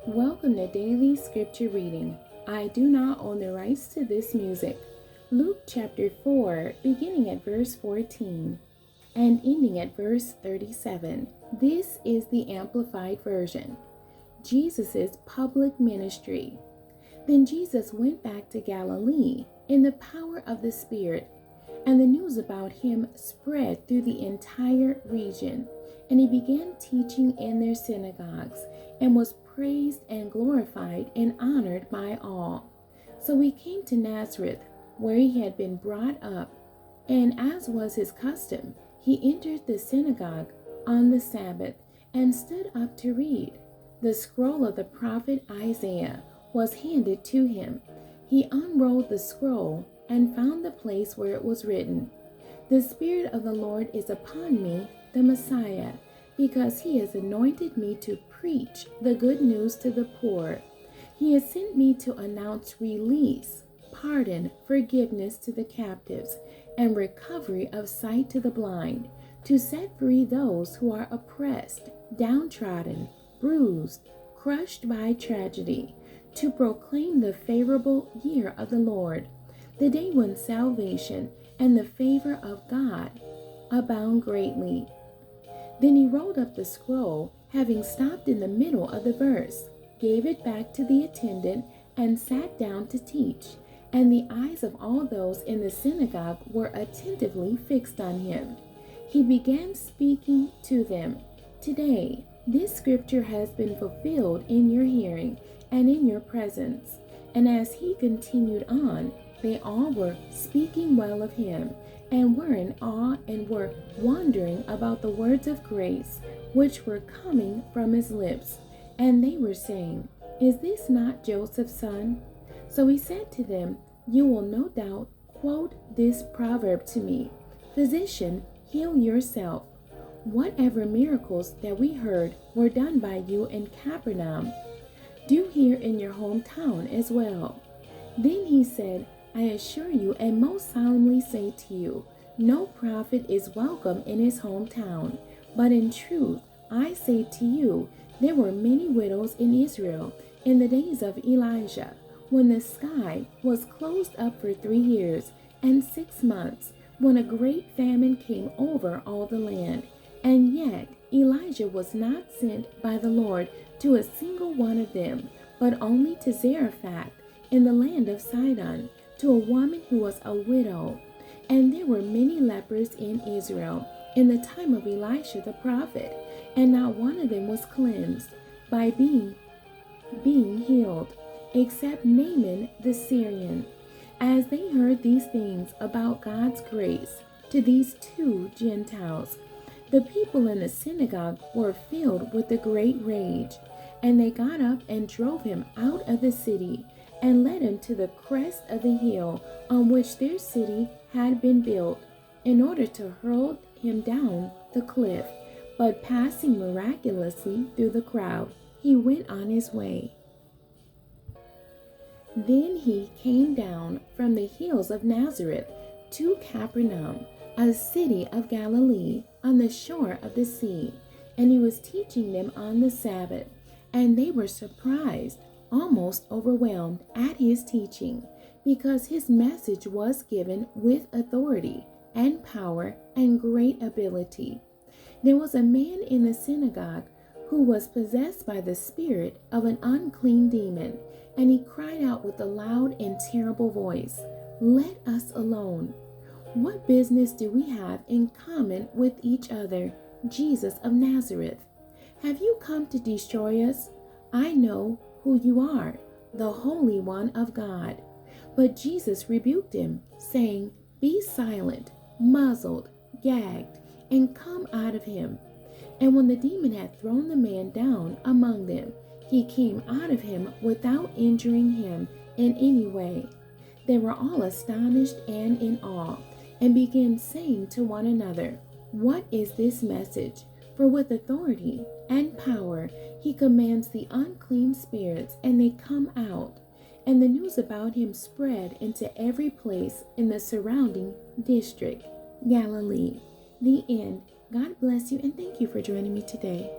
Welcome to Daily Scripture Reading. I do not own the rights to this music. Luke chapter 4, beginning at verse 14 and ending at verse 37. This is the Amplified Version. Jesus' public ministry. Then Jesus went back to Galilee in the power of the Spirit, and the news about him spread through the entire region. And he began teaching in their synagogues, and was praised and glorified and honored by all. So he came to Nazareth, where he had been brought up, and as was his custom, he entered the synagogue on the Sabbath and stood up to read. The scroll of the prophet Isaiah was handed to him. He unrolled the scroll and found the place where it was written, "The Spirit of the Lord is upon me, the Messiah, because he has anointed me to preach the good news to the poor. He has sent me to announce release, pardon, forgiveness to the captives, and recovery of sight to the blind, to set free those who are oppressed, downtrodden, bruised, crushed by tragedy, to proclaim the favorable year of the Lord, the day when salvation and the favor of God abound greatly." Then he rolled up the scroll, having stopped in the middle of the verse, gave it back to the attendant, and sat down to teach. And the eyes of all those in the synagogue were attentively fixed on him. He began speaking to them, "Today, this scripture has been fulfilled in your hearing and in your presence." And as he continued on, they all were speaking well of him, and were in awe, and were wondering about the words of grace which were coming from his lips. And they were saying, "Is this not Joseph's son?" So he said to them, "You will no doubt quote this proverb to me, 'Physician, heal yourself. Whatever miracles that we heard were done by you in Capernaum, do here in your hometown as well." Then he said, "I assure you and most solemnly say to you, no prophet is welcome in his hometown. But in truth, I say to you, there were many widows in Israel in the days of Elijah, when the sky was closed up for 3 years and 6 months, when a great famine came over all the land. And yet Elijah was not sent by the Lord to a single one of them, but only to Zarephath in the land of Sidon, to a woman who was a widow. And there were many lepers in Israel in the time of Elisha the prophet, and not one of them was cleansed by being healed, except Naaman the Syrian." As they heard these things about God's grace to these two Gentiles, the people in the synagogue were filled with a great rage, and they got up and drove him out of the city, and led him to the crest of the hill on which their city had been built, in order to hurl him down the cliff. But passing miraculously through the crowd, he went on his way. Then he came down from the hills of Nazareth to Capernaum, a city of Galilee, on the shore of the sea, and he was teaching them on the Sabbath. And they were surprised, almost overwhelmed at his teaching, because his message was given with authority and power and great ability. There was a man in the synagogue who was possessed by the spirit of an unclean demon, and he cried out with a loud and terrible voice, "Let us alone. What business do we have in common with each other, Jesus of Nazareth? Have you come to destroy us? I know who you are, the Holy One of God." But Jesus rebuked him, saying, "Be silent, muzzled, gagged, and come out of him." And when the demon had thrown the man down among them, he came out of him without injuring him in any way. They were all astonished and in awe, and began saying to one another, "What is this message? For with authority and power he commands the unclean spirits, and they come out." And the news about him spread into every place in the surrounding district, Galilee. The end. God bless you, and thank you for joining me today.